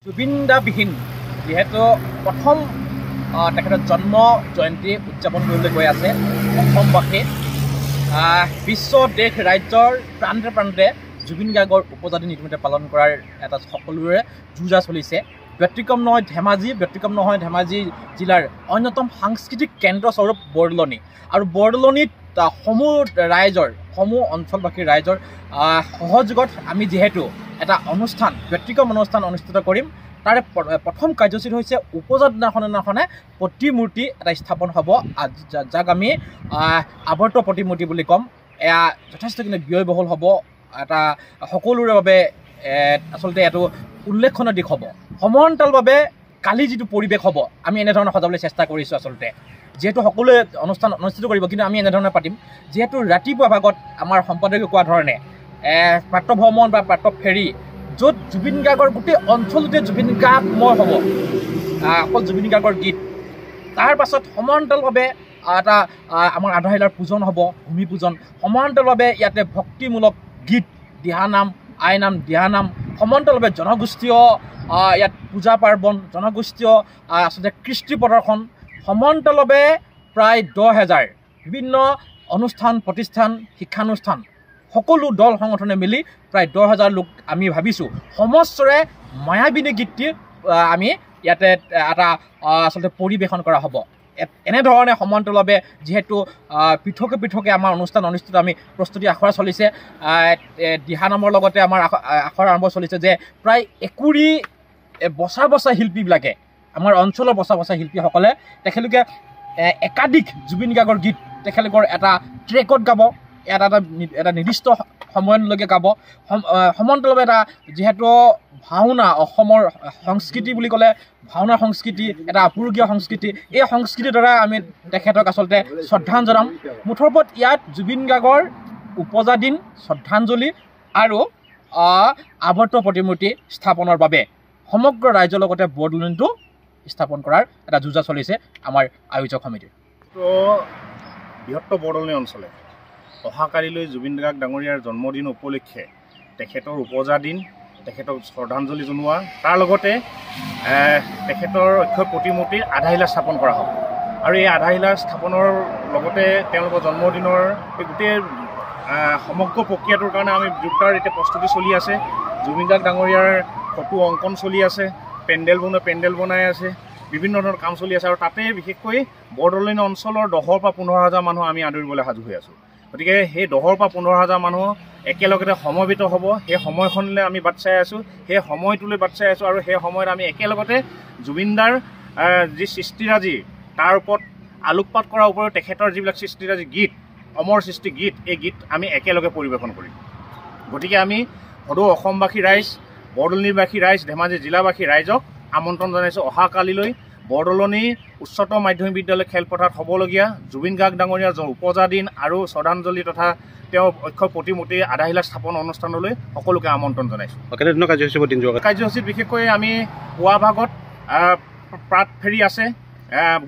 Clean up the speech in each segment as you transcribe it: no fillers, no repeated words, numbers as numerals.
জুবিনদাবিহীন যিহেতু প্ৰথম তেখেতৰ জন্ম জয়ন্তী উদযাপন কৰিবলৈ গৈ আছে অসমবাসী বিশ্ব দেশ ৰাজ্যৰ প্ৰান্তে প্ৰান্তে জুবিন গাৰ্গৰ উপজাতি ইতিমধ্যে পালন কৰাৰ এটা সকলোৰে যুঁজা চলিছে। ব্যতিক্ৰম নহয় ধেমাজি জিলাৰ অন্যতম সাংস্কৃতিক কেন্দ্ৰস্বৰূপ বৰদলনি আৰু বৰদলনিত সমূহ অঞ্চলবাসীৰ ৰাইজৰ সহযোগত আমি যিহেতু এটা ব্যতিক্ৰম অনুষ্ঠান অনুষ্ঠিত কৰিম। তাৰে প্ৰথম কাৰ্যসূচী হৈছে উপজাত দিনাখনে প্ৰতিমূৰ্তি এটা স্থাপন হ'ব, যাক আমি আৱৰ্ত প্ৰতিমূৰ্তি বুলি ক'ম। এয়া যথেষ্টখিনি ব্যয়বহুল হ'ব, এটা সকলোৰে বাবে আচলতে এইটো উল্লেখনীয় দিশ হ'ব। সমান্তৰালভাৱে কালি যিটো পৰিৱেশ হ'ব আমি এনেধৰণে সজাবলৈ চেষ্টা কৰিছোঁ। আচলতে যিহেতু সকলোৱে অনুষ্ঠান অনুষ্ঠিত কৰিব, কিন্তু আমি এনেধৰণে পাতিম যিহেতু ৰাতিপুৱা ভাগত আমাৰ সম্পাদকে কোৱা ধৰণে প্ৰাতঃ ভ্ৰমণ বা প্ৰাতঃ ফেৰী, য'ত জুবিন গাৰ্গৰ গোটেই অঞ্চলটোতে জুবিন গাৰ্গময় হ'ব, অকল জুবিন গাৰ্গৰ গীত। তাৰ পাছত সমান্তৰালভাৱে এটা আমাৰ আধাৰশিলাৰ পূজন হ'ব, ভূমি পূজন। সমান্তৰালভাৱে ইয়াতে ভক্তিমূলক গীত, দিহানাম, আইনাম, দিহানাম, সমান্তৰালভাৱে জনগোষ্ঠীয় ইয়াত পূজা পাৰ্বণ, জনগোষ্ঠীয় আচলতে কৃষ্টি প্ৰদৰ্শন, সমান্তৰালভাৱে প্ৰায় 10,000 বিভিন্ন অনুষ্ঠান প্ৰতিষ্ঠান, শিক্ষানুষ্ঠান, সকলো দল সংগঠনে মিলি প্ৰায় 10,000 লোক আমি ভাবিছোঁ সমস্বৰে মায়াবিনী গীতটি আমি ইয়াতে এটা আচলতে পৰিৱেশন কৰা হ'ব। এনেধৰণে সমান্তৰালভাৱে যিহেতু পৃথকে আমাৰ অনুষ্ঠান অনুষ্ঠিত আমি প্ৰস্তুতি আখৰা চলিছে। দিহানামৰ লগতে আমাৰ আখৰা আৰম্ভ চলিছে যে প্ৰায় 20 বছা শিল্পীবিলাকে, আমাৰ অঞ্চলৰ বছা শিল্পীসকলে তেখেতলোকে একাধিক জুবিন গাৰ্গৰ গীত তেখেতলোকৰ এটা ট্ৰেকত গাব, এটা নিৰ্দিষ্ট সময়লৈকে গাব। সমান্তৰালভাৱে এটা যিহেতু ভাওনা অসমৰ সংস্কৃতি বুলি ক'লে ভাওনা সংস্কৃতি এটা আপুৰুগীয়া সংস্কৃতি, এই সংস্কৃতিৰ দ্বাৰা আমি তেখেতক আচলতে শ্ৰদ্ধাঞ্জলি জনাম। মুঠৰ ওপৰত ইয়াত জুবিন গাৰ্গৰ উপজাদিন শ্ৰদ্ধাঞ্জলি আৰু আৱৰ্ত প্ৰতিমূৰ্তি স্থাপনৰ বাবে সমগ্ৰ ৰাইজৰ লগতে বৰদলনিটো স্থাপন কৰাৰ এটা যুঁজা চলিছে আমাৰ আয়োজক সমিতিৰ। বৃহত্তৰ বৰদলনি অঞ্চলে অহাকালিলৈ জুবিন গাৰ্গ ডাঙৰীয়াৰ জন্মদিন উপলক্ষে তেখেতৰ উপজাদিন, তেখেতক শ্ৰদ্ধাঞ্জলি জনোৱা, তাৰ লগতে তেখেতৰ অক্ষয় প্ৰতিমূৰ্তিৰ আধাৰশিলা স্থাপন কৰা হ'ব। আৰু এই আধাৰশিলা স্থাপনৰ লগতে তেওঁলোকৰ জন্মদিনৰ এই গোটেই সমগ্ৰ প্ৰক্ৰিয়াটোৰ কাৰণে আমি জোৰদাৰ এতিয়া প্ৰস্তুতি চলি আছে। জুবিন গাৰ্গ ডাঙৰীয়াৰ ফটো অংকন চলি আছে, পেণ্ডেল বনাই আছে, বিভিন্ন ধৰণৰ কাম চলি আছে। আৰু তাতে বিশেষকৈ বৰদলনি অঞ্চলৰ 10,000 পৰা 15,000 মানুহ আমি আদৰিবলৈ সাজু হৈ আছোঁ। গতিকে সেই 10,000 পৰা 15,000 মানুহ একেলগতে সমবেত হ'ব, সেই সময়খনলৈ আমি বাট চাই আছোঁ, সেই সময়টোলৈ বাট চাই আছোঁ। আৰু সেই সময়ত আমি একেলগতে জুবিনদাৰ যি সৃষ্টিৰাজি তাৰ ওপৰত আলোকপাত কৰাৰ উপৰিও তেখেতৰ যিবিলাক সৃষ্টিৰাজি গীত, অমৰ সৃষ্টি গীত, এই গীত আমি একেলগে পৰিৱেশন কৰিম। গতিকে আমি সদৌ অসমবাসী ৰাইজ, বৰদলনিবাসী ৰাইজ, ধেমাজি জিলাবাসী ৰাইজক আমন্ত্ৰণ জনাইছোঁ অহাকালিলৈ বৰদলনি উচ্চতৰ মাধ্যমিক বিদ্যালয় খেলপথাৰত হ'বলগীয়া জুবিন গাৰ্গ ডাঙৰীয়াৰ উপজাদিন আৰু শ্ৰদ্ধাঞ্জলি তথা তেওঁৰ অক্ষয় প্ৰতিমূৰ্তি আধাৰশিলা স্থাপন অনুষ্ঠানলৈ সকলোকে আমন্ত্ৰণ জনাইছোঁ। কাৰ্যসূচীত বিশেষকৈ আমি পুৱা ভাগত প্ৰাত ফেৰী আছে,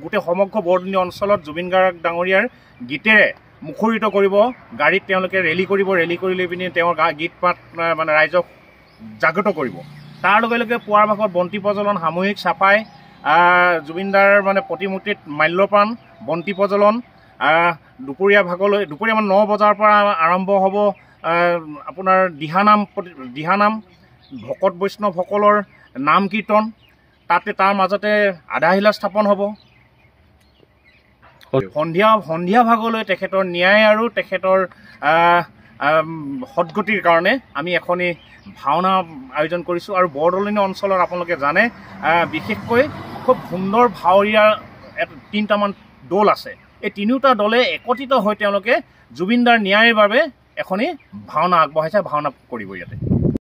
গোটেই সমগ্ৰ বৰদলনি অঞ্চলত জুবিন গাৰ্গ ডাঙৰীয়াৰ গীতেৰে মুখৰিত কৰিব। গাড়ীত তেওঁলোকে ৰেলী কৰিব, ৰেলী কৰি লৈ পিনি তেওঁৰ গীত মাত মানে ৰাইজক জাগ্ৰত কৰিব। তাৰ লগে লগে পুৱাৰ ভাগত বন্তি প্ৰজ্বলন, সামূহিক চাফাই, জুবিনদাৰ মানে প্ৰতিমূৰ্তিত মাল্যপান, বন্তি প্ৰজ্বলন। দুপৰীয়া 9 বজাৰ পৰা আৰম্ভ হ'ব আপোনাৰ দিহানাম, ভকত বৈষ্ণৱসকলৰ নাম কীৰ্তন, তাৰ মাজতে আধাৰশিলা স্থাপন হ'ব। সন্ধিয়া ভাগলৈ তেখেতৰ ন্যায় আৰু তেখেতৰ সদগতিৰ কাৰণে আমি এখনি ভাওনা আয়োজন কৰিছোঁ। আৰু বৰদলনি অঞ্চলত আপোনালোকে জানে বিশেষকৈ খুব সুন্দৰ ভাৱৰীয়া 3টামান দল আছে। এই 3টা দলে একত্ৰিত হৈ তেওঁলোকে জুবিনদাৰ ন্যায়ৰ বাবে এখনি ভাওনা আগবঢ়াইছে, ভাওনা কৰিব ইয়াতে।